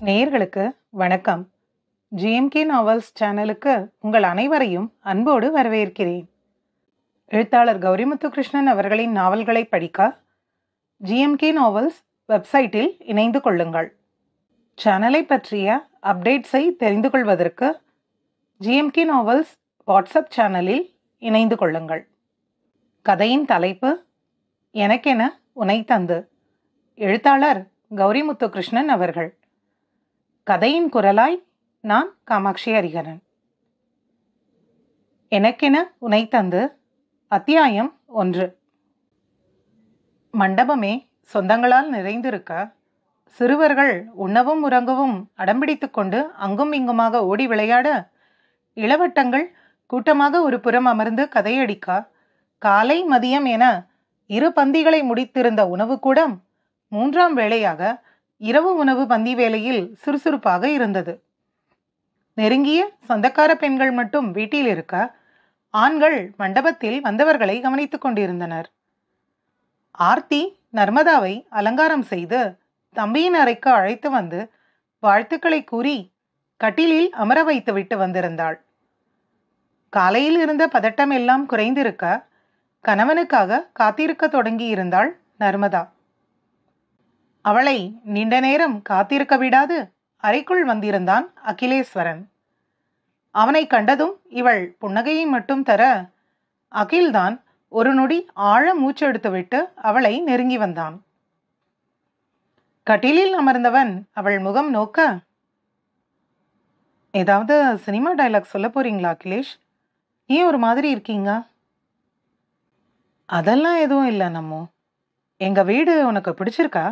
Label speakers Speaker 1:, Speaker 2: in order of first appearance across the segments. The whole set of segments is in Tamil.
Speaker 1: நேயர்களுக்கு வணக்கம். ஜிஎம்கே நாவல்ஸ் சேனலுக்கு உங்கள் அனைவரையும் அன்போடு வரவேற்கிறேன். எழுத்தாளர் கௌரி முத்துகிருஷ்ணன் அவர்களின் நாவல்களை படிக்க ஜிஎம்கே நாவல்ஸ் வெப்சைட்டில் இணைந்து கொள்ளுங்கள். சேனலை பற்றிய அப்டேட்ஸை தெரிந்து கொள்வதற்கு ஜிஎம்கே நாவல்ஸ் வாட்ஸ்அப் சேனலில் இணைந்து கொள்ளுங்கள். கதையின் தலைப்பு எனக்கென உனை தந்து. எழுத்தாளர் கௌரி முத்துகிருஷ்ணன் அவர்கள். கதையின் குரலாய் நான் காமாட்சி ஹரிஹரன். எனக்கென உனை தந்து அத்தியாயம் 1. மண்டபமே சொந்தங்களால் நிறைந்திருக்க சிறுவர்கள் உண்ணவும் உறங்கவும் அடம்பிடித்து கொண்டு அங்கும் இங்குமாக ஓடி விளையாட, இளவட்டங்கள் கூட்டமாக ஒரு புறம் அமர்ந்து கதையடிக்க, காலை மதியம் என 2 பந்திகளை முடித்திருந்த உணவு கூடம் 3ஆம் வேளையாக இரவு உணவு பந்தி வேளையில் சுறுசுறுப்பாக இருந்தது. நெருங்கிய சொந்தக்கார பெண்கள் மட்டும் வீட்டில் இருக்க, ஆண்கள் மண்டபத்தில் வந்தவர்களை கவனித்துக் கொண்டிருந்தனர். ஆர்த்தி நர்மதாவை அலங்காரம் செய்து தம்பியின் அறைக்கு அழைத்து வந்து வாழ்த்துக்களை கூறி கட்டிலில் அமர வைத்து விட்டு வந்திருந்தாள். காலையில் இருந்த பதட்டம் எல்லாம் குறைந்திருக்க கணவனுக்காக காத்திருக்க தொடங்கியிருந்தாள் நர்மதா. அவளை நீண்ட நேரம் காத்திருக்க விடாது அறைக்குள் வந்திருந்தான் அகிலேஸ்வரன். அவனை கண்டதும் இவள் புன்னகையை மட்டும் தர, அகில்தான் ஒரு நொடி ஆழ மூச்செடுத்துவிட்டு அவளை நெருங்கி வந்தான். கட்டிலில் அமர்ந்தவன் அவள் முகம் நோக்க, ஏதாவது சினிமா டைலாக் சொல்ல போறீங்களா அகிலேஷ்? ஏன் ஒரு மாதிரி இருக்கீங்க? அதெல்லாம் எதுவும் இல்லை நம்மோ. எங்க வீடு உனக்கு பிடிச்சிருக்கா?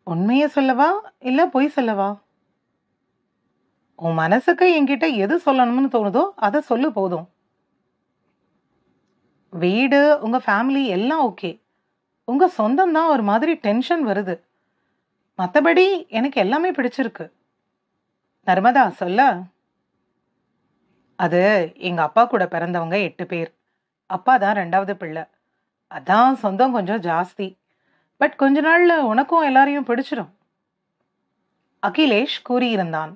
Speaker 1: உண்மையை சொல்லவா இல்ல பொய் சொல்லவா? உன் மனசுக்கு என்கிட்ட எது சொல்லணும்னு தோணுதோ அதை சொல்லு போதும். வீடு, உங்க ஃபேமிலி எல்லாம் ஓகே. உங்க சொந்தம் தான் ஒரு மாதிரி டென்ஷன் வருது. மற்றபடி எனக்கு எல்லாமே பிடிச்சிருக்கு. நர்மதா சொல்ல, அது எங்க அப்பா கூட பிறந்தவங்க 8 பேர். அப்பா தான் 2வது பிள்ளை. அதான் சொந்தம் கொஞ்சம் ஜாஸ்தி. பட் கொஞ்ச நாள்ல உனக்கும் எல்லாரையும் பிடிச்சிடும், அகிலேஷ் கூறியிருந்தான்.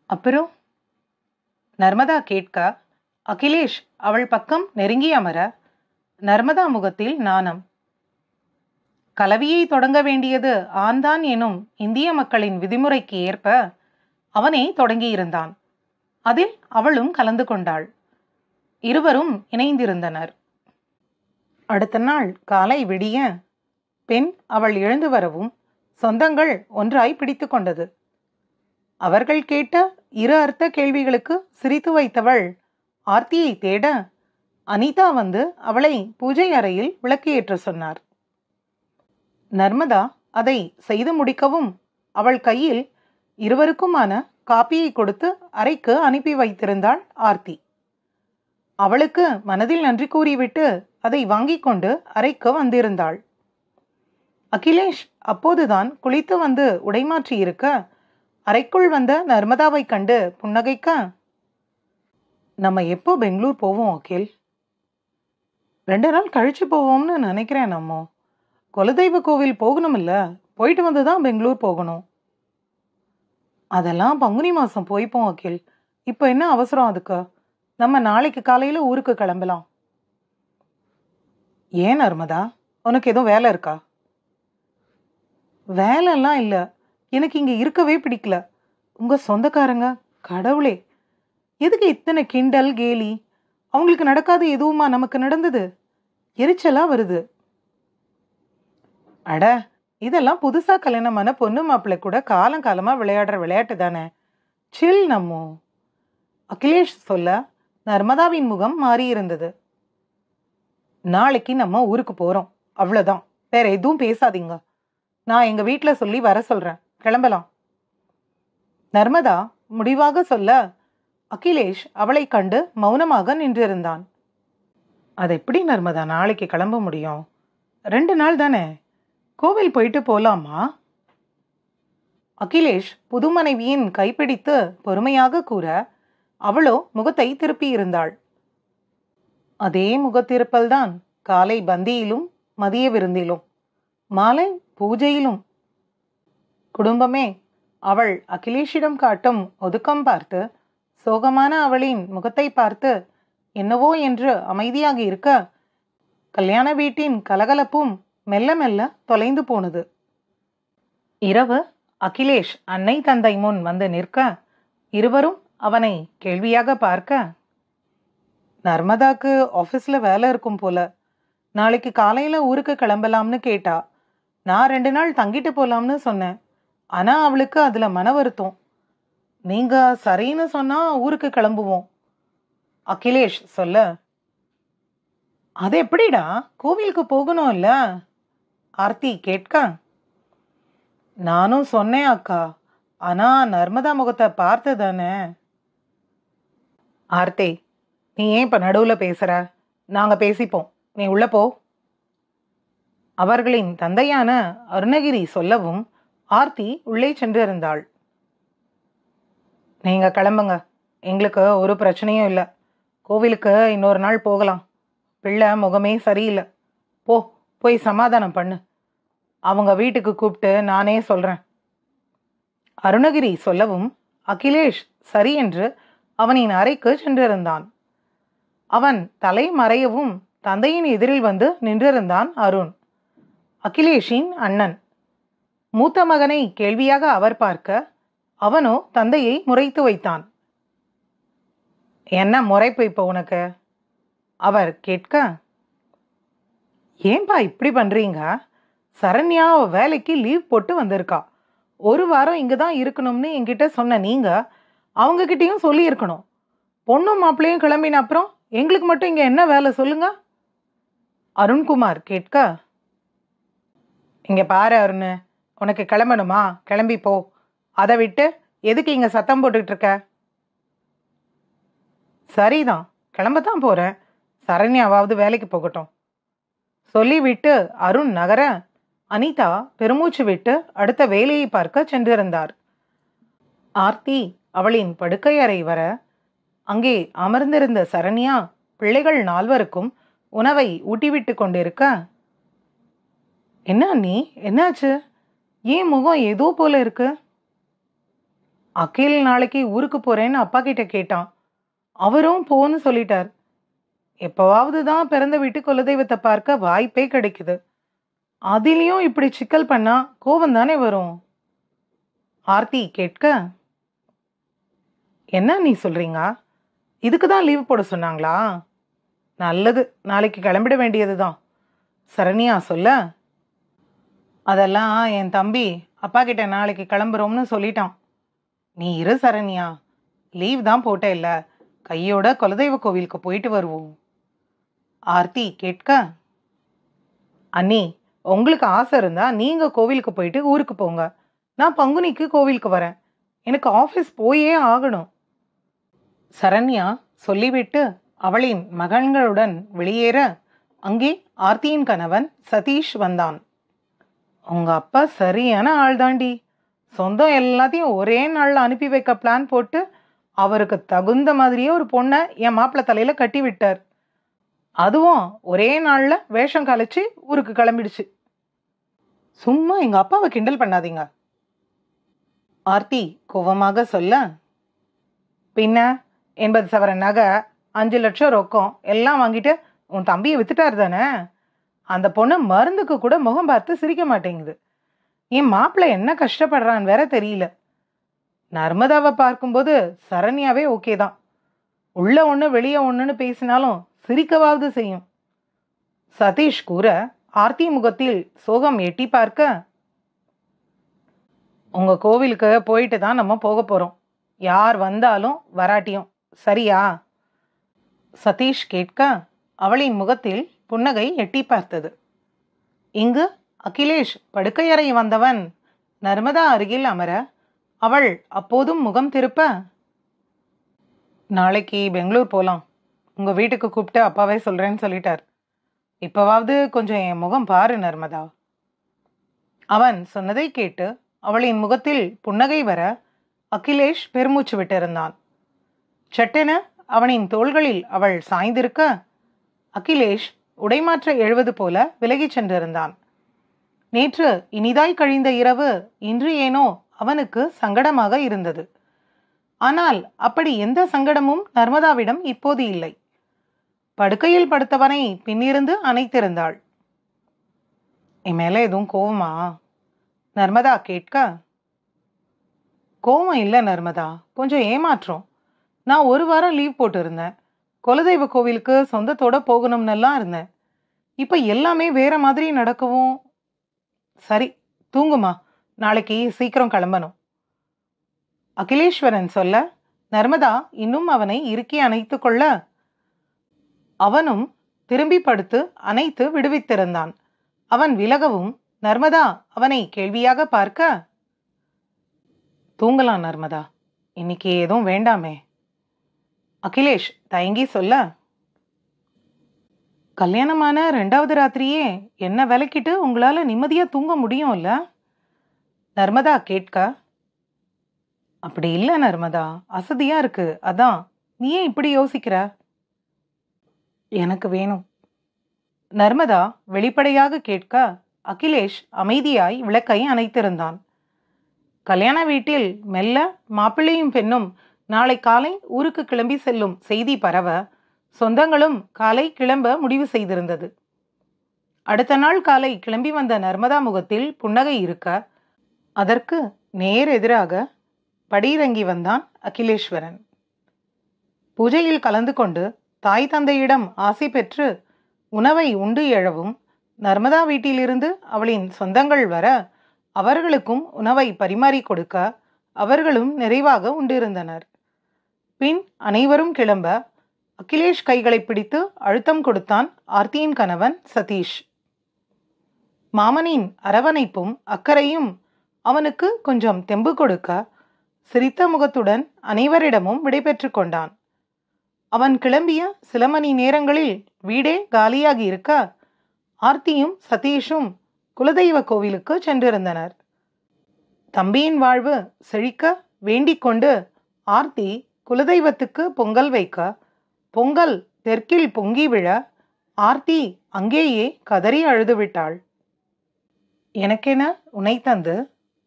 Speaker 1: அப்புறம் நர்மதா கேட்க, அகிலேஷ் அவள் பக்கம் நெருங்கி அமர, நர்மதா முகத்தில் நாணம். கலவியை தொடங்க வேண்டியது ஆண்தான் எனும் இந்திய மக்களின் விதிமுறைக்கு ஏற்ப அவனே தொடங்கியிருந்தான். அதில் அவளும் கலந்து கொண்டாள். இருவரும் இணைந்திருந்தனர். அடுத்த நாள் காலை விடிய பெண் அவள் எழுந்து வரவும் சொந்தங்கள் ஒன்றாய் பிடித்து கொண்டது. அவர்கள் கேட்ட 2 அர்த்த கேள்விகளுக்கு சிரித்து வைத்தவள் ஆர்த்தியை தேட, அனிதா வந்து அவளை பூஜை அறையில் விளக்கு ஏற்ற சொன்னார். நர்மதா அதை செய்து முடிக்கவும் அவள் கையில் இருவருக்குமான காப்பியை கொடுத்து அறைக்கு அனுப்பி வைத்திருந்தாள் ஆர்த்தி. அவளுக்கு மனதில் நன்றி கூறிவிட்டு அதை வாங்கி கொண்டு அறைக்கு வந்திருந்தாள். அகிலேஷ் அப்போதுதான் குளித்து வந்து உடைமாற்றி இருக்க, அறைக்குள் வந்த நர்மதாவை கண்டு புன்னகைக்க, நம்ம எப்போ பெங்களூர் போவோம் அகில்? 2 நாள் கழிச்சு போவோம்னு நினைக்கிறேன். நம்ம குலதெய்வ கோவில் போகணும் இல்ல, போயிட்டு வந்து தான் பெங்களூர் போகணும். அதெல்லாம் பங்குனி மாசம் போய்ப்போம் அகில். இப்போ என்ன அவசரம் அதுக்கு? நம்ம நாளைக்கு காலையில ஊருக்கு கிளம்பலாம். ஏன் நர்மதா, உனக்கு எதுவும் வேலை இருக்கா? வேலைலாம் இல்லை, எனக்கு இங்கே இருக்கவே பிடிக்கல. உங்க சொந்தக்காரங்க, கடவுளே, எதுக்கு இத்தனை கிண்டல் கேலி? அவங்களுக்கு நடக்காது எதுவுமா நமக்கு நடந்தது? எரிச்சலா வருது. அட, இதெல்லாம் புதுசா கல்யாணமான பொண்ணு மாப்பிள்ளை கூட காலங்காலமா விளையாடுற விளையாட்டு தானே. சில் நம்மோ. அகிலேஷ் சொல்ல நர்மதாவின் முகம் மாறியிருந்தது. நாளைக்கு நம்ம ஊருக்கு போறோம், அவ்வளோதான். வேற எதுவும் பேசாதீங்க. நான் எங்க வீட்டில் சொல்லி வர சொல்றேன். கிளம்பலாம். நர்மதா முடிவாக சொல்ல அகிலேஷ் அவளை கண்டு மௌனமாக நின்றிருந்தான். அது எப்படி நர்மதா நாளைக்கு கிளம்ப முடியும்? 2 நாள் தானே, கோவில் போயிட்டு போலாமா? அகிலேஷ் புது மனைவியின் கைப்பிடித்து பொறுமையாக கூற அவளோ முகத்தை திருப்பி இருந்தாள். அதே முகத்திருப்பல்தான் காலை பந்தியிலும், மதிய விருந்திலும், மாலை பூஜையிலும். குடும்பமே அவள் அகிலேஷிடம் காட்டும் ஒதுக்கம் பார்த்து, சோகமான அவளின் முகத்தை பார்த்து என்னவோ என்று அமைதியாக இருக்க, கல்யாண வீட்டின் கலகலப்பும் மெல்ல மெல்ல தொலைந்து போனது. இரவு அகிலேஷ் அன்னை தந்தை முன் வந்து நிற்க, இருவரும் அவனை கேள்வியாக பார்க்க, நர்மதாக்கு ஆஃபீஸில் வேலை இருக்கும் போல, நாளைக்கு காலையில் ஊருக்கு கிளம்பலாம்னு கேட்டா. நான் 2 நாள் தங்கிட்டு போலாம்னு சொன்னேன். ஆனால் அவளுக்கு அதில் மன வருத்தம். நீங்கள் சரின்னு சொன்னால் ஊருக்கு கிளம்புவோம். அகிலேஷ் சொல்ல, அது எப்படிடா, கோவிலுக்கு போகணும் இல்ல? ஆர்த்தி கேட்க, நானும் சொன்னேன் அக்கா, ஆனா நர்மதா முகத்தை பார்த்து தானே. ஆர்த்தி, நீ ஏன் இப்ப நடுவுல பேசுற? நாங்க பேசிப்போம், நீ உள்ள போ. அவர்களின் தந்தையான அருணகிரி சொல்லவும் ஆர்த்தி உள்ளே சென்றிருந்தாள். நீங்க கிளம்புங்க, எங்களுக்கு ஒரு பிரச்சனையும் இல்லை. கோவிலுக்கு இன்னொரு நாள் போகலாம். பிள்ளை முகமே சரியில்லை. போய் சமாதானம் பண்ணு. அவங்க வீட்டுக்கு கூப்பிட்டு நானே சொல்றேன். அருணகிரி சொல்லவும் அகிலேஷ் சரி என்று அவனின் அறைக்கு சென்றிருந்தான். அவன் தலை மறையவும் தந்தையின் எதிரில் வந்து நின்றிருந்தான் அருண், அகிலேஷின் அண்ணன். மூத்த மகனை கேள்வியாக அவர் பார்க்க, அவனோ தந்தையை முறைத்து வைத்தான். என்ன முறைப்பு இப்போ உனக்கு? அவர் கேட்க, ஏன்பா இப்படி பண்றீங்க? சரண்யா வேலைக்கு லீவ் போட்டு வந்திருக்கா. 1 வாரம் இங்கே தான் இருக்கணும்னு என்கிட்ட சொன்ன நீங்க அவங்க கிட்டேயும் சொல்லியிருக்கணும். பொண்ணும் மாப்பிள்ளையும் கிளம்பின அப்புறம் எங்களுக்கு மட்டும் இங்கே என்ன வேலை சொல்லுங்க? அருண்குமார் கேட்க, இங்கே பாரு அருண், உனக்கு கிளம்பணுமா கிளம்பி போ. அதை விட்டு எதுக்கு இங்கே சத்தம் போட்டுக்கிட்டு இருக்க? சரிதான், கிளம்பத்தான் போகிறேன். சரண்யாவாவது வேலைக்கு போகட்டும். சொல்லிவிட்டு அருண் நகர அனிதா பெருமூச்சு விட்டு அடுத்த வேலையை பார்க்க சென்றிருந்தார். ஆர்த்தி அவளின் படுக்கை அறை வர அங்கே அமர்ந்திருந்த சரண்யா பிள்ளைகள் 4 உணவை ஊட்டிவிட்டு கொண்டிருக்க, என்ன நீ, என்னாச்சு? ஏன் முகம் ஏதோ போல இருக்கு? அகில் நாளைக்கு ஊருக்கு போறேன்னு அப்பா கிட்ட கேட்டான். அவரும் போன்னு சொல்லிட்டார். எப்பவாவது தான் பிறந்த வீட்டு குலதெய்வத்தை பார்க்க வாய்ப்பே கிடைக்குது. அதிலையும் இப்படி சிக்கல் பண்ணா கோபம் தானே வரும். ஆர்த்தி கேட்க, என்ன நீ சொல்றீங்க? இதுக்கு தான் லீவ் போட சொன்னாங்களா? நல்லது, நாளைக்கு கிளம்பிட வேண்டியதுதான். சரண்யா சொல்ல, அதெல்லாம் என் தம்பி அப்பா கிட்ட நாளைக்கு கிளம்புறோம்னு சொல்லிட்டான். நீ இரு சரண்யா, லீவ் தான் போட்ட இல்ல, கையோட குலதெய்வ கோவிலுக்கு போயிட்டு வருவோம். ஆர்த்தி கேட்க, அண்ணி, உங்களுக்கு ஆசை இருந்தா நீங்க கோவிலுக்கு போயிட்டு ஊருக்கு போங்க. நான் பங்குனிக்கு கோவிலுக்கு வரேன். எனக்கு ஆஃபீஸ் போயே ஆகணும். சரண்யா சொல்லிவிட்டு அவளின் மகன்களுடன் வெளியேற அங்கே ஆர்த்தியின் கணவன் சதீஷ் வந்தான். உங்க அப்பா சரியான ஆள் தாண்டி. சொந்தம் எல்லாத்தையும் ஒரே நாளில் அனுப்பி வைக்க பிளான் போட்டு அவருக்கு தகுந்த மாதிரியே ஒரு பொண்ணை என் மாப்பிள்ளை தலையில கட்டி விட்டார். அதுவும் ஒரே நாளில் வேஷம் கலைச்சு ஊருக்கு கிளம்பிடுச்சு. சும்மா எங்க அப்பாவை கிண்டல் பண்ணாதீங்க. ஆர்த்தி கோபமாக சொல்ல, பின்ன 80 சவரன் நகை, 5 லட்சம் ரொக்கம் எல்லாம் வாங்கிட்டு உன் தம்பியை வித்துட்டாரு தானே. அந்த பொண்ணு மருந்துக்கு கூட முகம் பார்த்து சிரிக்க மாட்டேங்குது. என் மாப்பிள்ளை என்ன கஷ்டப்படுறான்னு வேற தெரியல. நர்மதாவை பார்க்கும்போது சரண்யாவே ஓகே தான். உள்ள ஒன்று வெளியே ஒன்றுன்னு பேசினாலும் சிரிக்கவாவது செய்யும். சதீஷ் கூற ஆர்த்தி முகத்தில் சோகம் எட்டி பார்க்க, உங்க கோவிலுக்கு போயிட்டு தான் நம்ம போக போறோம். யார் வந்தாலும் வராட்டியும் சரியா? சதீஷ் கேட்க அவளின் முகத்தில் புன்னகை எட்டி பார்த்தது. இங்கு அகிலேஷ் படுக்கையறை வந்தவன் நர்மதா அருகில் அமர அவள் அப்போதும் முகம் திருப்ப, நாளைக்கு பெங்களூர் போகலாம், உங்கள் வீட்டுக்கு கூப்பிட்டு அப்பாவே சொல்கிறேன்னு சொல்லிட்டார். இப்போவாவது கொஞ்சம் என் முகம் பாரு நர்மதா. அவன் சொன்னதை கேட்டு அவளின் முகத்தில் புன்னகை வர அகிலேஷ் பெருமூச்சு விட்டிருந்தான். சட்டென அவனின் தோள்களில் அவள் சாய்ந்திருக்க அகிலேஷ் உடைமாற்ற எழுவது போல விலகிச் சென்றிருந்தான். நேற்று இனிதாய் கழிந்த இரவு இன்று ஏனோ அவனுக்கு சங்கடமாக இருந்தது. ஆனால் அப்படி எந்த சங்கடமும் நர்மதாவிடம் இப்போது இல்லை. படுக்கையில் படுத்தவனை பின்னிருந்து அணைத்திருந்தாள். என் மேலே எதுவும் கோவமா? நர்மதா கேட்க, கோவம் இல்லை நர்மதா, கொஞ்சம் ஏமாற்றம். நான் 1 வாரம் லீவ் போட்டு இருந்தேன். குலதெய்வ கோவிலுக்கு சொந்தத்தோட போகணும்னெல்லாம் இருந்தேன். இப்போ எல்லாமே வேற மாதிரி நடக்கவும். சரி, தூங்குமா, நாளைக்கு சீக்கிரம் கிளம்பணும். அகிலேஸ்வரன் சொல்ல நர்மதா இன்னும் அவனை இறுக்கி அணைத்து கொள்ள அவனும் திரும்பி படுத்து அணைத்து விடுவித்திருந்தான். அவன் விலகவும் நர்மதா அவனை கேள்வியாக பார்க்க, தூங்கலாம் நர்மதா, இன்னைக்கு எதுவும் வேண்டாமே. அகிலேஷ் தயங்கி சொல்ல, கல்யாணமான 2வது ராத்திரியே என்ன விலக்கிட்டு உங்களால நிம்மதியா தூங்க முடியும்ல? நர்மதா கேட்க, அப்படி இல்லை நர்மதா, அசதியா இருக்கு, அதான். நீ ஏன் இப்படி யோசிக்கிற? எனக்கு வேணும். நர்மதா வெளிப்படையாக கேட்க அகிலேஷ் அமைதியாய் விளக்கை அணைத்திருந்தான். கல்யாண வீட்டில் மெல்ல மாப்பிள்ளையும் பெண்ணும் நாளை காலை ஊருக்கு கிளம்பி செல்லும் செய்தி பரவ சொந்தங்களும் காலை கிளம்ப முடிவு செய்திருந்தது. அடுத்த நாள் காலை கிளம்பி வந்த நர்மதா முகத்தில் புன்னகை இருக்க அதற்கு நேர் எதிராக படியிறங்கி வந்தான் அகிலேஸ்வரன். பூஜையில் கலந்து கொண்டு தாய் தந்தையிடம் ஆசை பெற்று உணவை உண்டு எழவும் நர்மதா வீட்டிலிருந்து அவளின் சொந்தங்கள் வர அவர்களுக்கும் உணவை பரிமாறி கொடுக்க அவர்களும் நிறைவாக உண்டிருந்தனர். பின் அனைவரும் கிளம்ப அகிலேஷ் கைகளை பிடித்து அழுத்தம் கொடுத்தான் ஆர்த்தியின் கணவன் சதீஷ். மாமனின் அரவணைப்பும் அக்கறையும் அவனுக்கு கொஞ்சம் தெம்பு கொடுக்க சிரித்த முகத்துடன் அனைவரிடமும் விடைபெற்று கொண்டான். அவன் கிளம்பிய சில மணி நேரங்களில் வீடே காலியாகி இருக்க ஆர்த்தியும் சதீஷும் குலதெய்வ கோவிலுக்கு சென்றிருந்தனர். தம்பியின் வாழ்வு செழிக்க வேண்டிக் கொண்டு ஆர்த்தி குலதெய்வத்துக்கு பொங்கல் வைக்க பொங்கல் தெற்கில் பொங்கி விழ ஆர்த்தி அங்கேயே கதறி அழுதுவிட்டாள். எனக்கென உனை தந்து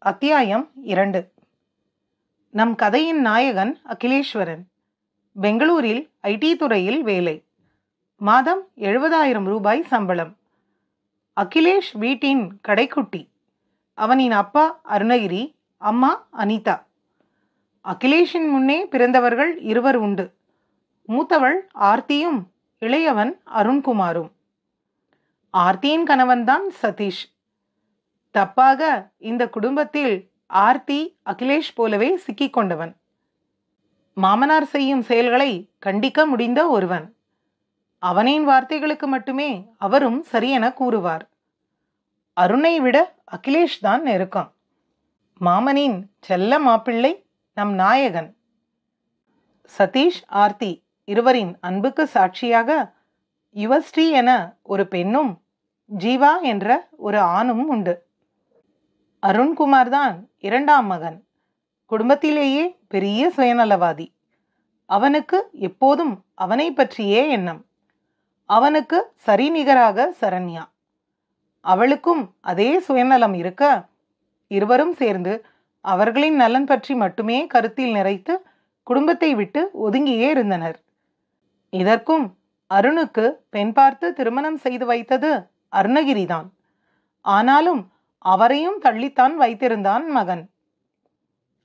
Speaker 1: அத்தியாயம் 2. நம் கதையின் நாயகன் அகிலேஸ்வரன். பெங்களூரில் ஐடி துறையில் வேலை. மாதம் 70,000 ரூபாய் சம்பளம். அகிலேஷ் வீட்டின் கடைக்குட்டி. அவனின் அப்பா அருணகிரி, அம்மா அனிதா. அகிலேஷின் முன்னே பிறந்தவர்கள் 2 உண்டு. மூத்தவள் ஆர்த்தியும் இளையவன் அருண்குமாரும். ஆர்த்தியின் கணவன்தான் சதீஷ். தப்பாக இந்த குடும்பத்தில் ஆர்த்தி அகிலேஷ் போலவே சிக்கிக்கொண்டவன். மாமனார் செய்யும் செயல்களை கண்டிக்க முடிந்த ஒருவன். அவனின் வார்த்தைகளுக்கு மட்டுமே அவரும் சரியென கூறுவார். அருணை விட அகிலேஷ் தான் நெருக்கம். மாமனின் செல்ல மாப்பிள்ளை, நம் நாயகன். சதீஷ் ஆர்த்தி இருவரின் அன்புக்கு சாட்சியாக யுவஸ்ரீ என ஒரு பெண்ணும் ஜீவா என்ற ஒரு ஆணும் உண்டு. அருண்குமார் தான் 2ஆம் மகன். குடும்பத்திலேயே பெரிய சுயநலவாதி. அவனுக்கு எப்போதும் அவனை பற்றியே எண்ணம். அவனுக்கு சரிநிகராக சரண்யா. அவளுக்கும் அதே சுயநலம் இருக்க இருவரும் சேர்ந்து அவர்களின் நலன் பற்றி மட்டுமே கருத்தில் நிறைத்து குடும்பத்தை விட்டு ஒதுங்கியே இருந்தனர். இதற்கும் அருணுக்கு பெண் பார்த்து திருமணம் செய்து வைத்தது அருணகிரிதான். ஆனாலும் அவரையும் தள்ளித்தான் வைத்திருந்தான் மகன்.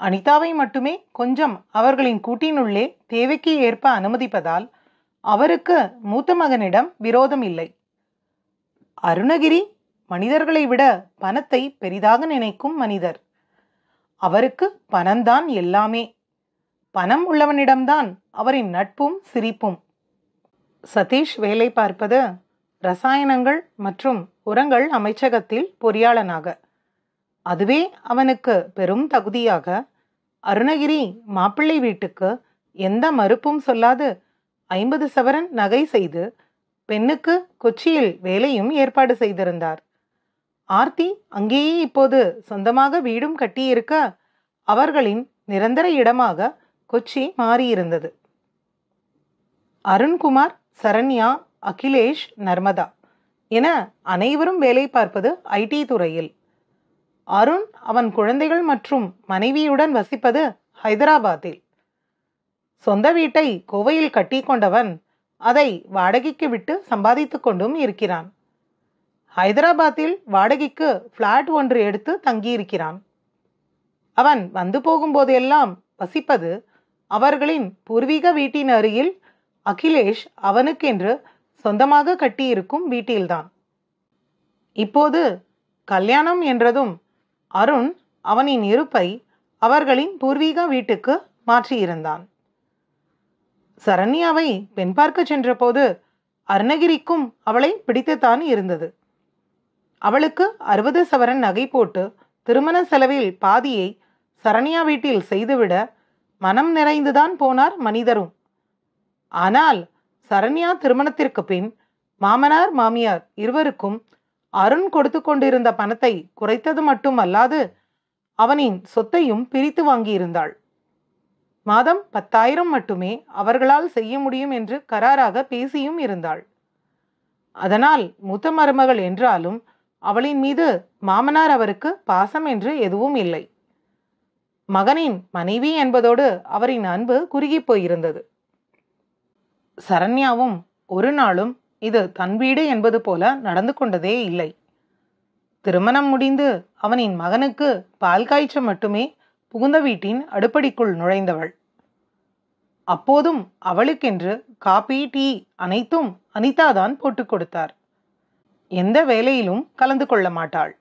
Speaker 1: அனிதாவை மட்டுமே கொஞ்சம் அவர்களின் கூட்டினுள்ளே தேவைக்கு ஏற்ப அனுமதிப்பதால் அவருக்கு மூத்த மகனிடம் விரோதம் இல்லை. அருணகிரி மனிதர்களை விட பணத்தை பெரிதாக நினைக்கும் மனிதர். அவருக்கு பணம்தான் எல்லாமே. பணம் உள்ளவனிடம்தான் அவரின் நட்பும் சிரிப்பும். சதீஷ் வேலை பார்ப்பது ரசாயனங்கள் மற்றும் உரங்கள் அமைச்சகத்தில் பொறியாளனாக. அதுவே அவனுக்கு பெரும் தகுதியாக. அருணகிரி மாப்பிள்ளை வீட்டுக்கு எந்த மறுப்பும் சொல்லாது 50 சவரன் நகை செய்து பெண்ணுக்கு கொச்சியில் வேலையும் ஏற்பாடு செய்திருந்தார். ஆர்த்தி அங்கேயே இப்போது சொந்தமாக வீடும் கட்டியிருக்க அவர்களின் நிரந்தர இடமாக கொச்சி மாறியிருந்தது. அருண்குமார், சரண்யா, அகிலேஷ், நர்மதா என அனைவரும் வேலை பார்ப்பது ஐடி துறையில். அருண் அவன் குழந்தைகள் மற்றும் மனைவியுடன் வசிப்பது ஹைதராபாத்தில். சொந்த வீட்டை கோவையில் கட்டி கொண்டவன் அதை வாடகைக்கு விட்டு சம்பாதித்து கொண்டும் இருக்கிறான். ஹைதராபாத்தில் வாடகைக்கு பிளாட் ஒன்று எடுத்து தங்கியிருக்கிறான். அவன் வந்து போகும்போதெல்லாம் வசிப்பது அவர்களின் பூர்வீக வீட்டின் அருகில் அகிலேஷ் அவனுக்கென்று சொந்தமாக கட்டியிருக்கும் வீட்டில்தான். இப்போது கல்யாணம் என்றதும் அருண் அவனின் இருப்பை அவர்களின் பூர்வீக வீட்டுக்கு மாற்றியிருந்தான். சரண்யாவை பெண் பார்க்க சென்றபோது அருணகிரிக்கும் அவளை பிடித்துத்தான் இருந்தது. அவளுக்கு 60 சவரன் நகை போட்டு திருமண செலவில் பாதியை சரண்யா வீட்டில் செய்துவிட மனம் நிறைந்துதான் போனார் மனிதரும். ஆனால் சரண்யா திருமணத்திற்கு பின் மாமனார் மாமியார் இருவருக்கும் அருண் கொடுத்து கொண்டிருந்த பணத்தை குறைத்தது மட்டுமல்லாது அவனின் சொத்தையும் பிரித்து வாங்கியிருந்தாள். மாதம் 10,000 மட்டுமே அவர்களால் செய்ய முடியும் என்று கராராக பேசியும் இருந்தாள். அதனால் மூத்த மருமகள் என்றாலும் அவளின் மீது மாமனார் அவருக்கு பாசம் என்று எதுவும் இல்லை. மகனின் மனைவி என்பதோடு அவரின் அன்பு குறுகி போயிருந்தது. சரண்யாவும் ஒரு நாளும் இது தன் வீடு என்பது போல நடந்து கொண்டதே இல்லை. திருமணம் முடிந்து அவனின் மகனுக்கு பால் காய்ச்ச மட்டுமே புகுந்த வீட்டின் அடுப்படிக்குள் நுழைந்தவள். அப்போதும் அவளுக்கென்று காபி, டீ அனைத்தும் அனிதாதான் போட்டுக் கொடுத்தார். எந்த வேலையிலும் கலந்து கொள்ள மாட்டாள்.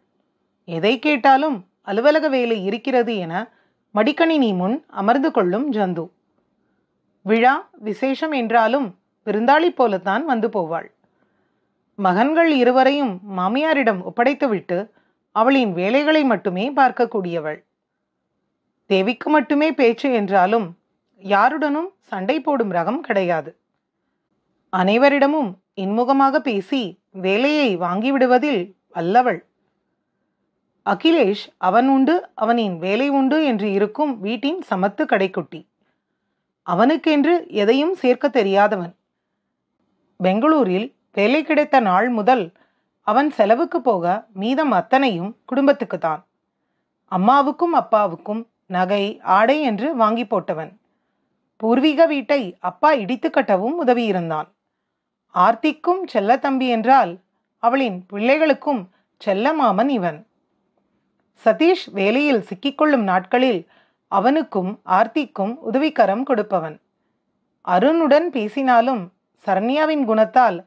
Speaker 1: எதை கேட்டாலும் அலுவலக வேலை இருக்கிறது என மடிக்கணினி முன் அமர்ந்து கொள்ளும் ஜந்து. விழா விசேஷம் என்றாலும் விருந்தாளி போலத்தான் வந்து போவாள். மகன்கள் இருவரையும் மாமியாரிடம் ஒப்படைத்துவிட்டு அவளின் வேலைகளை மட்டுமே பார்க்கக்கூடியவள். தேவிக்கு மட்டுமே பேச்சு என்றாலும் யாருடனும் சண்டை போடும் ரகம் கிடையாது. அனைவரிடமும் இன்முகமாக பேசி வேலையை வாங்கிவிடுவதில் வல்லவள். அகிலேஷ் அவன் உண்டு அவனின் வேலை உண்டு என்று இருக்கும் வீட்டின் சமத்து கடைக்குட்டி. அவனுக்கென்று எதையும் சேர்க்க தெரியாதவன். பெங்களூரில் வேலை கிடைத்த நாள் முதல் அவன் செலவுக்கு போக மீதம் அத்தனையும் குடும்பத்துக்குத்தான். அம்மாவுக்கும் அப்பாவுக்கும் நகை, ஆடை என்று வாங்கி போட்டவன். பூர்வீக வீட்டை அப்பா இடித்து கட்டவும் உதவியிருந்தான். ஆர்த்திக்கும் செல்ல தம்பி என்றால் அவளின் பிள்ளைகளுக்கும் செல்ல மாமன் இவன். சதீஷ் வேலையில் சிக்கிக்கொள்ளும் நாட்களில் அவனுக்கும் ஆர்த்திக்கும் உதவிக்கரம் கொடுப்பவன். அருணுடன் பேசினாலும் சரண்யாவின் குணத்தால்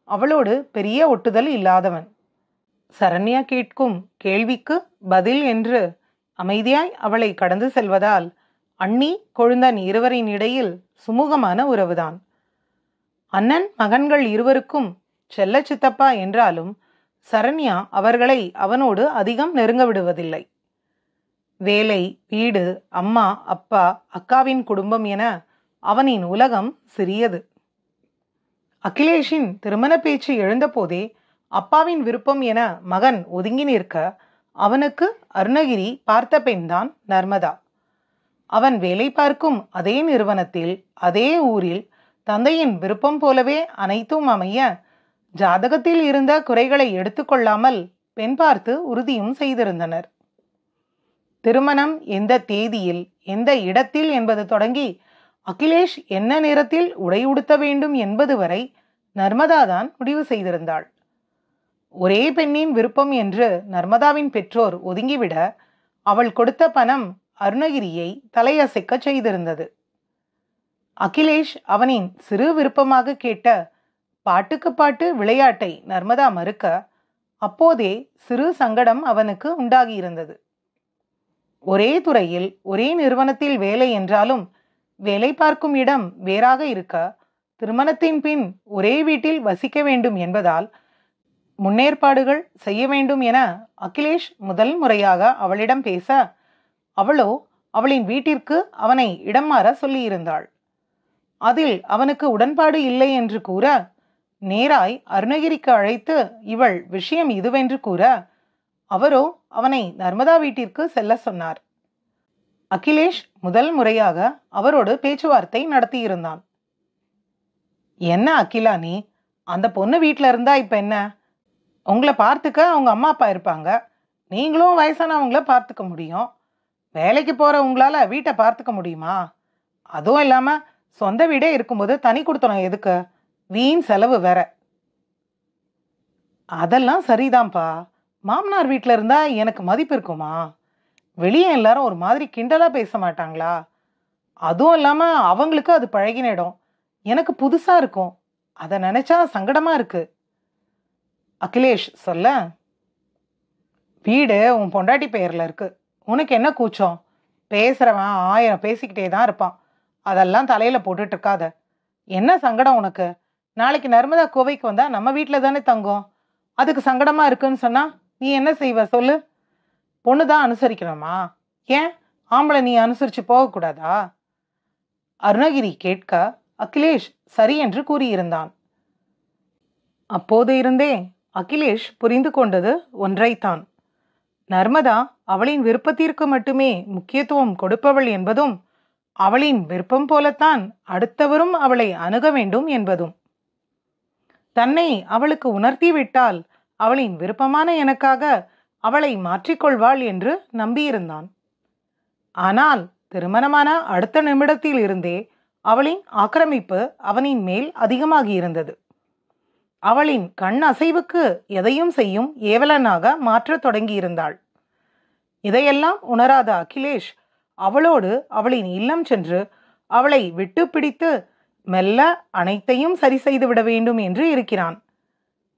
Speaker 1: அவளோடு பெரிய ஒட்டுதல் இல்லாதவன். சரண்யா கேட்கும் கேள்விக்கு பதில் என்று அமைதியாய் அவளை கடந்து செல்வதால் அண்ணி கொழுந்தன் இருவரின் இடையில் சுமூகமான உறவுதான். அண்ணன் மகன்கள் இருவருக்கும் செல்ல சித்தப்பா என்றாலும் சரண்யா அவர்களை அவனோடு அதிகம் நெருங்க விடுவதில்லை. வேலை, வீடு, அம்மா, அப்பா, அக்காவின் குடும்பம் என அவனின் உலகம் சிறியது. அகிலேஷின் திருமண பேச்சு எழுந்தபோதே அப்பாவின் விருப்பம் என மகன் ஒதுங்கி நிற்க அவனுக்கு அருணகிரி பார்த்த பெண்தான் நர்மதா. அவன் வேலை பார்க்கும் அதே நிறுவனத்தில் அதே ஊரில் தந்தையின் விருப்பம் போலவே அனைத்தும் அமைய ஜாதகத்தில் இருந்த குறைகளை எடுத்துக்கொள்ளாமல் பெண் பார்த்து உறுதியும் செய்திருந்தனர். திருமணம் எந்த தேதியில் எந்த இடத்தில் என்பது தொடங்கி அகிலேஷ் என்ன நிறத்தில் உடை உடுத்த வேண்டும் என்பது வரை நர்மதாதான் முடிவு செய்திருந்தாள். ஒரே பெண்ணின் விருப்பம் என்று நர்மதாவின் பெற்றோர் ஒதுங்கிவிட அவள் கொடுத்த பணம் அருணகிரியை தலையசைக்க செய்திருந்தது. அகிலேஷ் அவனின் சிறு விருப்பமாக கேட்ட பாட்டுக்கு பாட்டு விளையாட்டை நர்மதா மறுக்க அப்போதே சிறு சங்கடம் அவனுக்கு உண்டாகியிருந்தது. ஒரே துறையில் ஒரே நிறுவனத்தில் வேலை என்றாலும் வேலை பார்க்கும் இடம் வேறாக இருக்க திருமணத்தின் பின் ஒரே வீட்டில் வசிக்க வேண்டும் என்பதால் முன்னேற்பாடுகள் செய்ய வேண்டும் என அகிலேஷ் முதல் முறையாக அவளிடம் பேச, அவளோ அவளின் வீட்டிற்கு அவனை இடம் மாற சொல்லியிருந்தாள். அதில் அவனுக்கு உடன்பாடு இல்லை என்று கூற, நேராய் அருணகிரிக்கு அழைத்து இவள் விஷயம் இதுவென்று கூற, அவரோ அவனை நர்மதா வீட்டிற்கு செல்ல சொன்னார். அகிலேஷ் முதல் முறையாக அவரோடு பேச்சுவார்த்தை நடத்தியிருந்தான். என்ன அகிலா, நீ அந்த பொண்ணு வீட்டில் இருந்தா இப்ப என்ன? உங்களை பார்த்துக்க அவங்க அம்மா அப்பா இருப்பாங்க, நீங்களும் வயசானவங்கள பார்த்துக்க முடியும். வேலைக்கு போற உங்களால வீட்டை பார்த்துக்க முடியுமா? அதுவும் இல்லாம சொந்த வீடே இருக்கும்போது தனி கொடுத்தனும் எதுக்கு? வீண் செலவு வேற. அதெல்லாம் சரிதான்ப்பா, மாமனார் வீட்டில் இருந்தா எனக்கு மதிப்பு இருக்குமா? வெளியே எல்லாரும் ஒரு மாதிரி கிண்டலா பேச மாட்டாங்களா? அதுவும் இல்லாம அவங்களுக்கு அது பழகின இடம், எனக்கு புதுசா இருக்கும். அதை நினைச்சா சங்கடமா இருக்கு. அகிலேஷ் சொல்ல, வீடு உன் பொண்டாட்டி பெயர்ல இருக்கு, உனக்கு என்ன கூச்சம்? பேசுறவன் 1000 பேசிக்கிட்டே தான் இருப்பான், அதெல்லாம் தலையில போட்டுட்டு இருக்காத. என்ன சங்கடம் உனக்கு? நாளைக்கு நர்மதா கோவைக்கு வந்தா நம்ம வீட்டில் தானே தங்கும், அதுக்கு சங்கடமா இருக்குன்னு சொன்னா நீ என்ன செய்வ சொல்லு? பொண்ணுதான் அனுசரிக்கணுமா? ஏன் ஆம்பளை நீ அனுசரிச்சு போகக்கூடாதா? அருணகிரி கேட்க அகிலேஷ் சரி என்று கூறியிருந்தான். அப்போது இருந்தே அகிலேஷ் புரிந்து கொண்டது ஒன்றைத்தான். நர்மதா அவளின் விருப்பத்திற்கு மட்டுமே முக்கியத்துவம் கொடுப்பவள் என்பதும், அவளின் விருப்பம் போலத்தான் அடுத்தவரும் அவளை அணுக வேண்டும் என்பதும். தன்னை அவளுக்கு உணர்த்தி விட்டால் அவளின் விருப்பமான எனக்காக அவளை மாற்றிக்கொள்வாள் என்று நம்பியிருந்தான். ஆனால் திருமணமான அடுத்த நிமிடத்தில் இருந்தே அவளின் ஆக்கிரமிப்பு அவனின் மேல் அதிகமாகியிருந்தது. அவளின் கண் அசைவுக்கு எதையும் செய்யும் ஏவலனாக மாற்றத் தொடங்கியிருந்தாள். இதையெல்லாம் உணராத அகிலேஷ் அவளோடு அவளின் இல்லம் சென்று அவளை விட்டு பிடித்து மெல்ல அனைத்தையும் சரி செய்து விட வேண்டும் என்று இருக்கிறான்.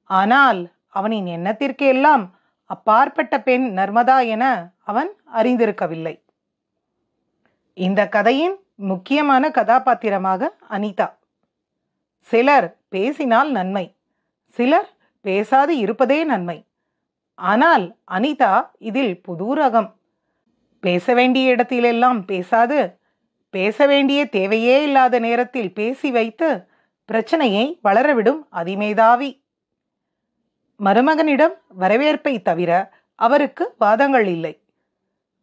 Speaker 1: ஆனால் அவனின் எண்ணத்திற்கு எல்லாம் அப்பாற்பட்ட பெண் நர்மதா என அவன் அறிந்திருக்கவில்லை. இந்த கதையின் முக்கியமான கதாபாத்திரமாக அனிதா. சிலர் பேசினால் நன்மை, சிலர் பேசாது இருப்பதே நன்மை. ஆனால் அனிதா இதில் புது ரகம். பேச வேண்டிய இடத்திலெல்லாம் பேசாது, பேச வேண்டிய தேவையே இல்லாத நேரத்தில் பேசி வைத்து பிரச்சனையை வளரவிடும் அதிமேதாவி. மருமகனிடம் வரவேற்பை தவிர அவருக்கு வாதங்கள் இல்லை.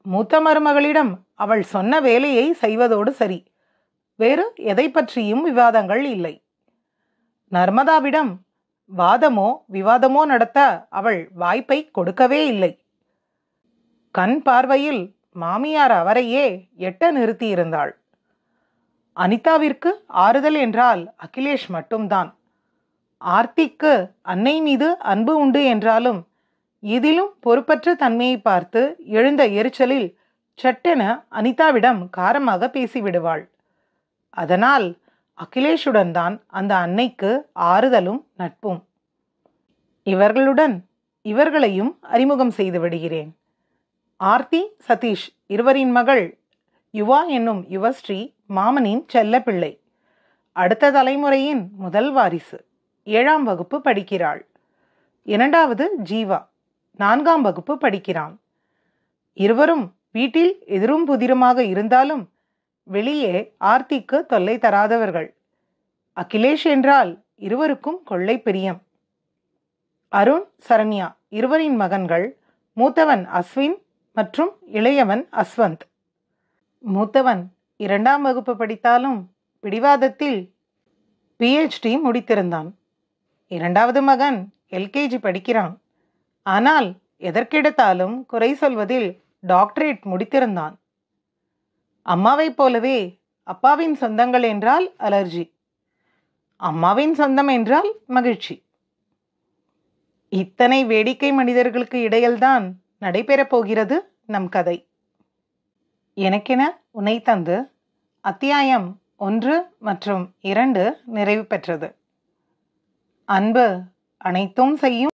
Speaker 1: மூத்த மருமகளிடம் அவள் சொன்ன வேலையை செய்வதோடு சரி, வேறு எதை பற்றியும் விவாதங்கள் இல்லை. நர்மதாவிடம் வாதமோ விவாதமோ நடத்த அவள் வாய்ப்பை கொடுக்கவே இல்லை. கண் பார்வையில் மாமியார் அவரையே எட்ட நிறுத்தியிருந்தாள். அனிதாவிற்கு ஆறுதல் என்றால் அகிலேஷ் மட்டும்தான். ஆர்த்திக்கு அன்னை மீது அன்பு உண்டு என்றாலும் இதிலும் பொறுப்பற்ற தன்மையை பார்த்து எழுந்த எரிச்சலில் சட்டென அனிதாவிடம் காரமாக பேசிவிடுவாள். அதனால் அகிலேஷுடன் தான் அந்த அன்னைக்கு ஆறுதலும் நட்பும். இவர்களுடன் இவர்களையும் அறிமுகம் செய்து விடுகிறேன். ஆர்த்தி சதீஷ் இருவரின் மகள் யுவா என்னும் யுவஸ்ரீ மாமனின் செல்ல பிள்ளை. அடுத்த தலைமுறையின் முதல் வாரிசு. 7ஆம் வகுப்பு படிக்கிறாள். 2வது ஜீவா 4ஆம் வகுப்பு படிக்கிறான். இருவரும் வீட்டில் எதிரும் புதிருமாக இருந்தாலும் வெளியே ஆர்த்திக்கு தொல்லை தராதவர்கள். அகிலேஷ் என்றால் இருவருக்கும் கொள்ளை பிரியம். அருண் சரண்யா இருவரின் மகன்கள். மூத்தவன் அஸ்வின் மற்றும் இளையவன் அஸ்வந்த். மூத்தவன் 2ஆம் வகுப்பு படித்தாலும் பிடிவாதத்தில் PhD முடித்திருந்தான். 2வது மகன் LKG படிக்கிறான். ஆனால் எதற்கெடுத்தாலும் குறை சொல்வதில் டாக்டரேட் முடித்திருந்தான். அம்மாவைப் போலவே அப்பாவின் சொந்தங்கள் என்றால் அலர்ஜி, அம்மாவின் சொந்தம் என்றால் மகிழ்ச்சி. இத்தனை வேடிக்கை மனிதர்களுக்கு இடையில்தான் நடைபெறப் போகிறது நம் கதை. எனக்கென உன்னை தந்து அத்தியாயம் 1 மற்றும் 2 நிறைவு பெற்றது. அன்பு அனைத்தும் செய்யும்.